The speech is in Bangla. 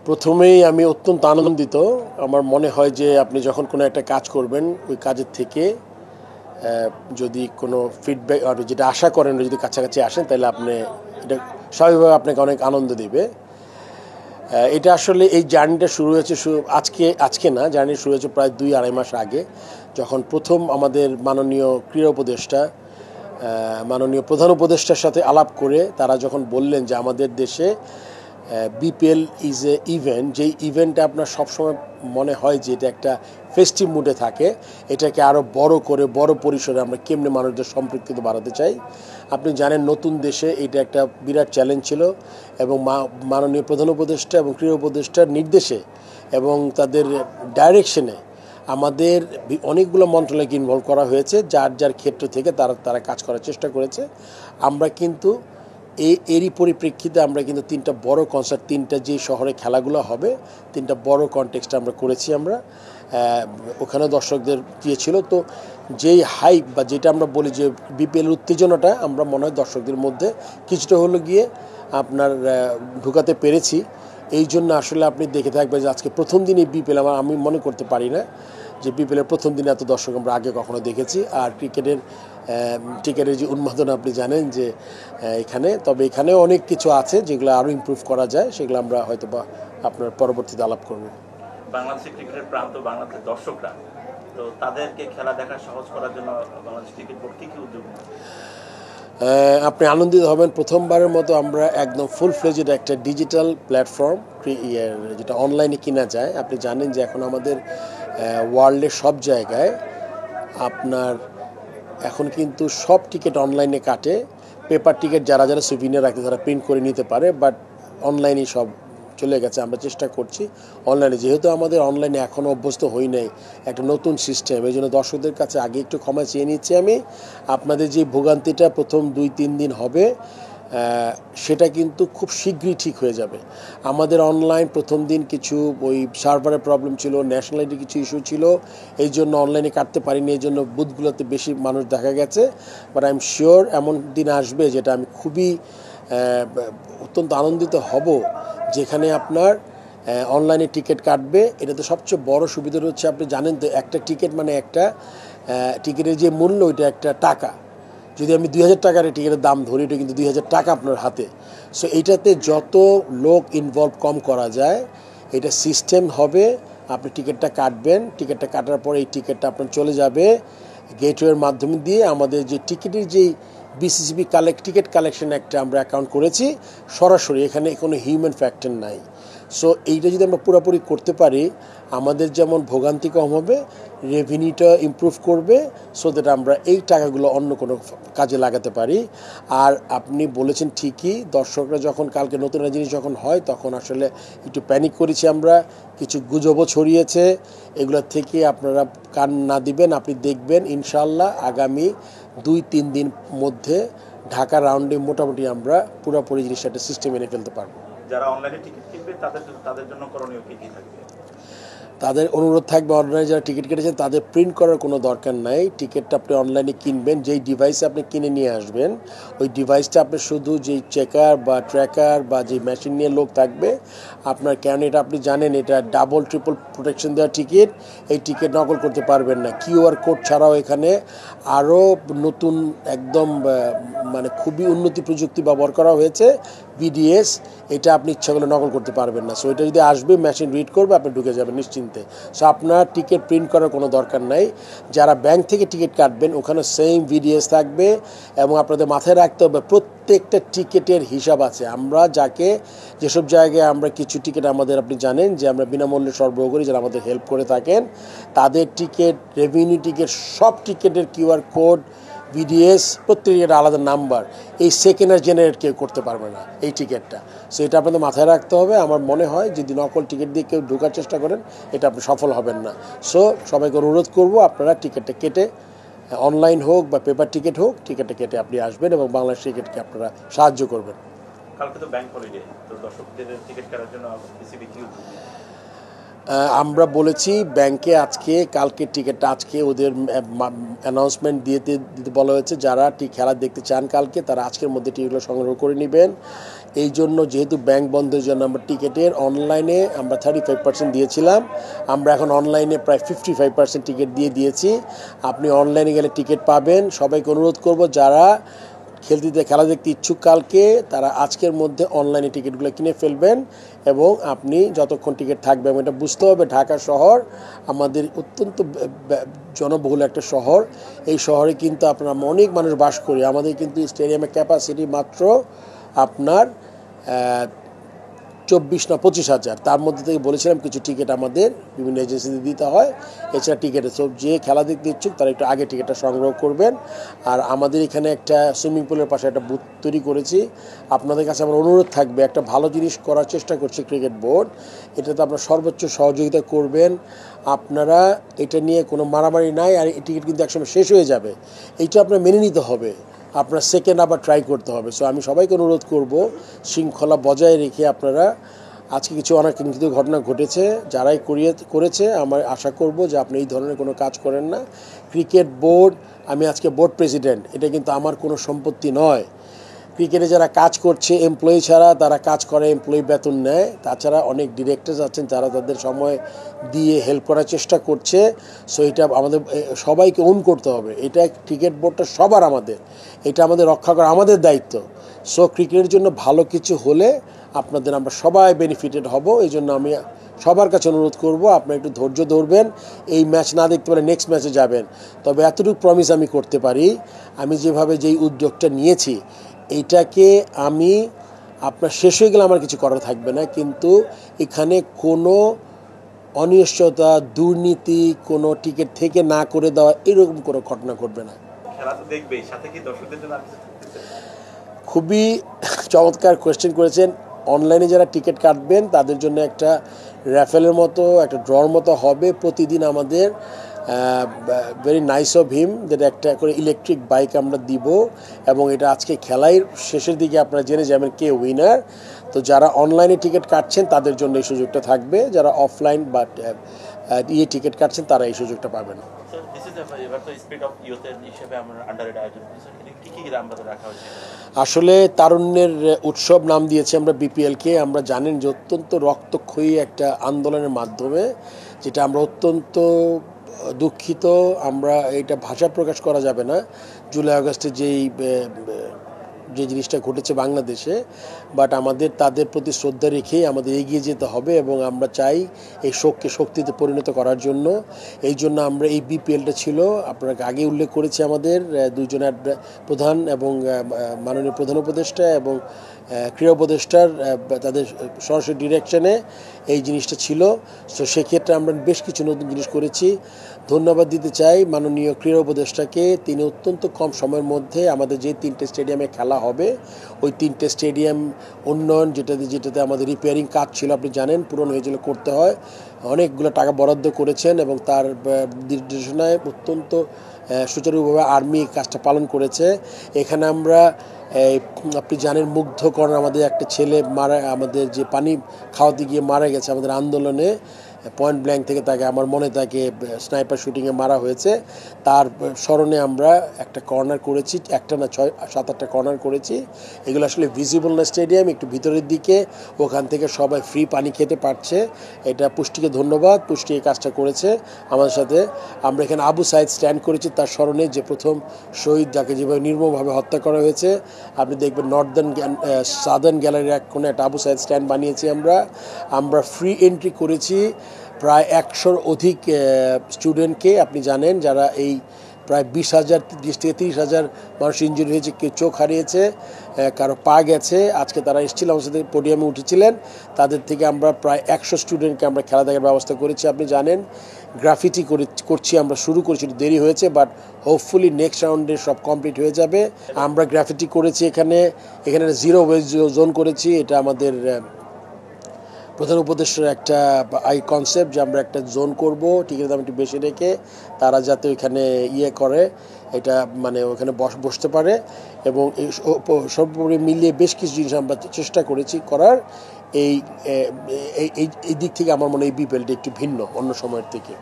প্রথমেই আমি অত্যন্ত আনন্দিত। আমার মনে হয় যে আপনি যখন কোনো একটা কাজ করবেন ওই কাজের থেকে যদি কোনো ফিডব্যাক আর যেটা আশা করেন যদি কাছাকাছি আসেন তাহলে আপনি এটা স্বাভাবিকভাবে আপনাকে অনেক আনন্দ দেবে। এটা আসলে এই জার্নিটা শুরু হয়েছে আজকে না, জার্নি শুরু হয়েছে প্রায় 2-2.5 মাস আগে, যখন প্রথম আমাদের মাননীয় ক্রীড়া উপদেষ্টা মাননীয় প্রধান উপদেষ্টার সাথে আলাপ করে তারা যখন বললেন যে আমাদের দেশে বিপিএল ইজ এ ইভেন্ট, যেই ইভেন্টটা আপনার সবসময় মনে হয় যে এটা একটা ফেস্টিভ মুডে থাকে, এটাকে আরও বড় করে বড় পরিসরে আমরা কেমনে মানুষদের সম্পৃক্ততা বাড়াতে চাই। আপনি জানেন নতুন দেশে এটা একটা বিরাট চ্যালেঞ্জ ছিল এবং মাননীয় প্রধান উপদেষ্টা এবং ক্রীড়া উপদেষ্টার নির্দেশে এবং তাদের ডাইরেকশনে আমাদের অনেকগুলো মন্ত্রণালয়কে ইনভলভ করা হয়েছে, যার যার ক্ষেত্র থেকে তারা কাজ করার চেষ্টা করেছে। আমরা কিন্তু এরই পরিপ্রেক্ষিতে আমরা কিন্তু 3টা বড় কনসার্ট, 3টা যে শহরে খেলাগুলো হবে 3টা বড় কনটেক্সটে আমরা করেছি। আমরা ওখানে দর্শকদের দিয়েছিল, তো যেই হাইপ বা যেটা আমরা বলি যে বিপিএল উত্তেজনাটা আমরা মনে হয় দর্শকদের মধ্যে কিছুটা হলো গিয়ে আপনার ঢুকাতে পেরেছি। এই জন্য আসলে আপনি দেখে থাকবেন যে আজকে প্রথম দিনই বিপিএল আমি মনে করতে পারি না যে বিপিএলের প্রথম দিনে এত দর্শক আমরা আগে কখনো দেখেছি। আর টিকেটের যে উন্মাদনা আপনি জানেন যে এখানে অনেক কিছু আছে যেগুলো আরও ইমপ্রুভ করা যায়, সেগুলো আমরা হয়তো বা আপনার পরবর্তীতে আলাপ করব। বাংলাদেশের ক্রিকেটের প্রান্ত বাংলাদেশের দর্শকরা, তো তাদেরকে খেলা দেখা সহজ করার জন্য বাংলাদেশ ক্রিকেট বোর্ড কী উদ্যোগ নেয়? আপনি আনন্দিত হবেন, প্রথমবারের মতো আমরা একদম ফুল ফ্লেজেড একটা ডিজিটাল প্ল্যাটফর্ম যেটা অনলাইনে কিনা যায়। আপনি জানেন যে এখন আমাদের ওয়ার্ল্ডের সব জায়গায় আপনার এখন কিন্তু সব টিকিট অনলাইনে কাটে। পেপার টিকিট যারা সুভিনিয়ার রাখতে তারা প্রিন্ট করে নিতে পারে, বাট অনলাইনে সব চলে গেছে। আমরা চেষ্টা করছি অনলাইনে, যেহেতু আমাদের অনলাইনে এখনও অভ্যস্ত হই নাই, একটা নতুন সিস্টেম, এই জন্য দর্শকদের কাছে আগে একটু ক্ষমা চেয়ে নিচ্ছি আমি। আপনাদের যে ভোগান্তিটা প্রথম 2-3 দিন হবে সেটা কিন্তু খুব শীঘ্রই ঠিক হয়ে যাবে। আমাদের অনলাইন প্রথম দিন কিছু ওই সার্ভারের প্রবলেম ছিল, ন্যাশনালিটির কিছু ইস্যু ছিল, এই জন্য অনলাইনে কাটতে পারিনি, এই জন্য বুথগুলোতে বেশি মানুষ দেখা গেছে। বাট আই এম শিওর এমন দিন আসবে যেটা আমি খুবই অত্যন্ত আনন্দিত হব, যেখানে আপনার অনলাইনে টিকিট কাটবে। এটাতে সবচেয়ে বড় সুবিধা হচ্ছে আপনি জানেন তো একটা টিকিট মানে একটা টিকিটের যে মূল্য ওইটা একটা টাকা। যদি আমি 2000 টাকার টিকিটের দাম ধরি, এটা কিন্তু 2000 টাকা আপনার হাতে। সো এইটাতে যত লোক ইনভলভ কম করা যায়, এটা সিস্টেম হবে। আপনি টিকিটটা কাটবেন, টিকিটটা কাটার পরে এই টিকিটটা আপনার চলে যাবে গেটওয়ের মাধ্যমে দিয়ে আমাদের যে টিকিটের যেই বিসিসিবি টিকিট কালেকশন একটা আমরা অ্যাকাউন্ট করেছি সরাসরি, এখানে কোনো হিউম্যান ফ্যাক্টর নাই। সো এইটা যদি আমরা পুরোপুরি করতে পারি, আমাদের যেমন ভোগান্তি কম হবে, রেভিনিউটা ইমপ্রুভ করবে, সো দ্যাট আমরা এই টাকাগুলো অন্য কোনো কাজে লাগাতে পারি। আর আপনি বলেছেন ঠিকই, দর্শকরা যখন কালকে নতুন জিনিস যখন হয় তখন আসলে একটু প্যানিক করেছি আমরা, কিছু গুজবও ছড়িয়েছে, এগুলোর থেকে আপনারা কান না দিবেন। আপনি দেখবেন ইনশাল্লাহ আগামী 2-3 দিন মধ্যে ঢাকা রাউন্ডে মোটামুটি আমরা পুরোপুরি জিনিসটা একটা সিস্টেম এনে ফেলতে পারবো। যারা অনলাইনে টিকিট কিনবে তাদের জন্য করণীয় কী থাকবে? তাদের অনুরোধ থাকবে, অনলাইনে যারা টিকিট কেটেছেন তাদের প্রিন্ট করার কোনো দরকার নাই। টিকিটটা আপনি অনলাইনে কিনবেন, যেই ডিভাইসে আপনি কিনে নিয়ে আসবেন ওই ডিভাইসটা আপনি শুধু যেই চেকার বা ট্র্যাকার বা যেই মেশিন নিয়ে লোক থাকবে আপনার, কেন এটা আপনি জানেন এটা ডাবল ট্রিপল প্রোটেকশন দেওয়া টিকিট, এই টিকিট নকল করতে পারবেন না। কিউআর কোড ছাড়াও এখানে আরও নতুন একদম মানে খুবই উন্নতি প্রযুক্তি ব্যবহার করা হয়েছে, বিডিএস, এটা আপনি ইচ্ছা করলে নকল করতে পারবেন না। সো এটা যদি আসবে মেশিন রিড করবে, আপনি ঢুকে যাবেন নিশ্চিন্তে। সো আপনার টিকিট প্রিন্ট করার কোনো দরকার নাই। যারা ব্যাংক থেকে টিকিট কাটবেন ওখানে সেম বিডিএস থাকবে, এবং আপনাদের মাথায় রাখতে হবে প্রত্যেকটা টিকিটের হিসাব আছে। আমরা যেসব জায়গায় আমরা কিছু টিকিট আমাদের আপনি জানেন যে আমরা বিনামূল্যে সরবরাহ করি, যারা আমাদের হেল্প করে থাকেন তাদের টিকিট, রেভিনিউ টিকিট, সব টিকিটের কিউআর কোড, বিডিএস, প্রত্যেকের আলাদা নাম্বার, এই সেকেন্ড আর জেনারেট কেউ করতে পারবে না এই টিকিটটা। সো এটা আপনাদের মাথায় রাখতে হবে। আমার মনে হয় যদি নকল টিকিট দিয়ে কেউ ঢোকার চেষ্টা করেন এটা আপনি সফল হবেন না। সো সবাইকে অনুরোধ করব আপনারা টিকিটটা কেটে, অনলাইন হোক বা পেপার টিকিট হোক, টিকিটটা কেটে আপনি আসবেন এবং বাংলাদেশ ক্রিকেটকে আপনারা সাহায্য করবেন। কালকে তো ব্যাংক হলিডে, তো দর্শকদের টিকিট কাটার জন্য বিসিবি কি উদ্যোগ? আমরা বলেছি ব্যাংকে কালকে টিকিটটা আজকে ওদের অ্যানাউন্সমেন্ট দিতে বলা হয়েছে, যারা খেলা দেখতে চান কালকে তারা আজকের মধ্যে টিকিটগুলো সংগ্রহ করে নেবেন। এই জন্য যেহেতু ব্যাংক বন্ধের জন্য আমরা টিকিটের অনলাইনে আমরা 35% দিয়েছিলাম, আমরা এখন অনলাইনে প্রায় 55% টিকিট দিয়েছি। আপনি অনলাইনে গেলে টিকিট পাবেন। সবাইকে অনুরোধ করব যারা খেলা দেখতে ইচ্ছুক কালকে, তারা আজকের মধ্যে অনলাইনে টিকিটগুলো কিনে ফেলবেন এবং আপনি যতক্ষণ টিকিট থাকবে, এবং এটা বুঝতে হবে ঢাকা শহর আমাদের অত্যন্ত জনবহুল একটা শহর। এই শহরে কিন্তু আপনার অনেক মানুষ বাস করি। আমাদের কিন্তু স্টেডিয়ামের ক্যাপাসিটি মাত্র আপনার 24 না 25,000। তার মধ্যে থেকে বলেছিলাম কিছু টিকিট আমাদের বিভিন্ন এজেন্সিতে দিতে হয়। এছাড়া টিকিটে সব যে খেলা দেখতে ইচ্ছুক তারা একটু আগে টিকিটটা সংগ্রহ করবেন। আর আমাদের এখানে একটা সুইমিং পুলের পাশে একটা বুথ তৈরি করেছি। আপনাদের কাছে আমার অনুরোধ থাকবে, একটা ভালো জিনিস করার চেষ্টা করছে ক্রিকেট বোর্ড, এটাতে আপনারা সর্বোচ্চ সহযোগিতা করবেন। আপনারা এটা নিয়ে কোনো মারামারি নাই, আর এই টিকিট কিন্তু একসময় শেষ হয়ে যাবে, এইটা আপনার মেনে নিতে হবে। আপনার সেকেন্ড আবার ট্রাই করতে হবে। সো আমি সবাইকে অনুরোধ করব শৃঙ্খলা বজায় রেখে আপনারা, আজকে কিছু অনাকাঙ্ক্ষিত ঘটনা ঘটেছে, যারাই করেছে আমার আশা করব যে আপনি এই ধরনের কোনো কাজ করেন না। ক্রিকেট বোর্ড, আমি আজকে বোর্ড প্রেসিডেন্ট, এটা কিন্তু আমার কোনো সম্পত্তি নয়। ক্রিকেটে যারা কাজ করছে এমপ্লয়ি ছাড়া, তারা কাজ করে এমপ্লয়ি বেতন নেয়। তাছাড়া অনেক ডিরেক্টরস আছেন যারা তাদের সময় দিয়ে হেল্প করার চেষ্টা করছে। সো এটা আমাদের সবাইকে ওন করতে হবে। এটা ক্রিকেট বোর্ডটা সবার, আমাদের এটা আমাদের রক্ষা করা আমাদের দায়িত্ব। সো ক্রিকেটের জন্য ভালো কিছু হলে আপনাদের আমরা সবাই বেনিফিটেড হব। এই জন্য আমি সবার কাছে অনুরোধ করব আপনারা একটু ধৈর্য ধরবেন। এই ম্যাচ না দেখতে পারে নেক্সট ম্যাচে যাবেন। তবে এতটুকু প্রমিস আমি করতে পারি, আমি যেভাবে যেই উদ্যোগটা নিয়েছি এইটাকে আমি আপনার শেষ হয়ে গেলে আমার কিছু করা থাকবে না, কিন্তু এখানে কোনো অনিশ্চয়তা, দুর্নীতি, কোনো টিকিট থেকে না করে দেওয়া এরকম কোনো ঘটনা ঘটবে না। খেলা তো দেখবেই, সাথে কি দর্শকদের জন্য খুবই চমৎকার কোয়েশ্চেন করেছেন। অনলাইনে যারা টিকিট কাটবেন তাদের জন্য একটা র্যাফেলের মতো, একটা ড্রর মতো হবে প্রতিদিন আমাদের। ভেরি নাইস অফ হিম, যেটা একটা করে ইলেকট্রিক বাইক আমরা দিব, এবং এটা আজকে খেলাই শেষের দিকে আপনারা জেনে যাবেন কে উইনার। তো যারা অনলাইনে টিকিট কাটছেন তাদের জন্য এই সুযোগটা থাকবে, যারা অফলাইন বা টিকিট কাটছেন তারা এই সুযোগটা পাবেন। আসলে তারুণ্যের উৎসব নাম দিয়েছি আমরা বিপিএলকে। আমরা জানেন যে অত্যন্ত রক্তক্ষয়ী একটা আন্দোলনের মাধ্যমে, যেটা আমরা অত্যন্ত দুঃখিত। আমরা এটা ভাষা প্রকাশ করা যাবে না জুলাই আগস্টে যে জিনিসটা ঘটেছে বাংলাদেশে, বাট আমাদের তাদের প্রতি শ্রদ্ধা রেখেই আমাদের এগিয়ে যেতে হবে, এবং আমরা চাই এই শোককে শক্তিতে পরিণত করার জন্য। এই জন্য আমরা এই বিপিএলটা ছিল, আপনাকে আগে উল্লেখ করেছি, আমাদের দুইজন প্রধান এবং মাননীয় প্রধান উপদেষ্টা এবং ক্রীড়া উপদেষ্টার তাদের সরাসরি ডিরেকশনে এই জিনিসটা ছিল। তো সেক্ষেত্রে আমরা বেশ কিছু নতুন জিনিস করেছি। ধন্যবাদ দিতে চাই মাননীয় ক্রীড়া উপদেষ্টাকে। তিনি অত্যন্ত কম সময়ের মধ্যে আমাদের যে 3টে স্টেডিয়ামে খেলা হবে, ওই 3টে স্টেডিয়াম উন্নয়ন, যেটাতে আমাদের রিপেয়ারিং কাজ ছিল, আপনি জানেন পুরনো হয়েছিল, করতে হয়, অনেকগুলো টাকা বরাদ্দ করেছেন, এবং তার নির্দেশনায় অত্যন্ত সুচারুভাবে আর্মি কাজটা পালন করেছে। এখানে আমরা আপনি জানেন মুগ্ধকর আমাদের একটা ছেলে আমাদের যে পানি খাওয়াতে গিয়ে মারা গেছে আমাদের আন্দোলনে, পয়েন্ট ব্ল্যাঙ্ক থেকে তাকে, আমার মনে তাকে স্নাইপার শুটিংয়ে মারা হয়েছে। তার স্মরণে আমরা একটা কর্নার করেছি, একটা না 6-7-8টা কর্নার করেছি। এগুলো আসলে ভিজিবল না স্টেডিয়াম, একটু ভিতরের দিকে, ওখান থেকে সবাই ফ্রি পানি খেতে পারছে। এটা পুষ্টিকে ধন্যবাদ, পুষ্টি এই কাজটা করেছে আমাদের সাথে। আমরা এখানে আবু সাইদ স্ট্যান্ড করেছি তার স্মরণে, যে প্রথম শহীদ, যাকে যেভাবে নির্মমভাবে হত্যা করা হয়েছে। আপনি দেখবেন সাদার্ন গ্যালারির এক কোণে একটা আবু সাইদ স্ট্যান্ড বানিয়েছি আমরা ফ্রি এন্ট্রি করেছি প্রায় 100-র অধিক স্টুডেন্টকে। আপনি জানেন যারা এই প্রায় 20,000 থেকে 30,000 মানুষ ইনজুরি হয়েছে, কেউ চোখ হারিয়েছে, কারো পা গেছে। আজকে তারা এসেছিল, আমার সাথে পোডিয়ামে উঠেছিলেন। তাদের থেকে আমরা প্রায় 100 স্টুডেন্টকে আমরা খেলা দেখার ব্যবস্থা করেছি। আপনি জানেন গ্রাফিটি করছি, আমরা শুরু করেছি, দেরি হয়েছে, বাট হোপফুলি নেক্সট রাউন্ডে সব কমপ্লিট হয়ে যাবে। আমরা গ্রাফিটি করেছি এখানে 0 ওয়েজ জোন করেছি। এটা আমাদের প্রধান উপদেষ্টার একটা কনসেপ্ট, যে আমরা একটা জোন করব টিকিটের দাম একটু বেশি রেখে, তারা যাতে ওইখানে করে, এটা মানে ওখানে বসতে পারে, এবং সর্বোপরি মিলিয়ে বেশ কিছু জিনিস আমরা চেষ্টা করেছি করার। এই দিক থেকে আমার মনে হয় এই বিপিএলটা একটু ভিন্ন অন্য সময়ের থেকে।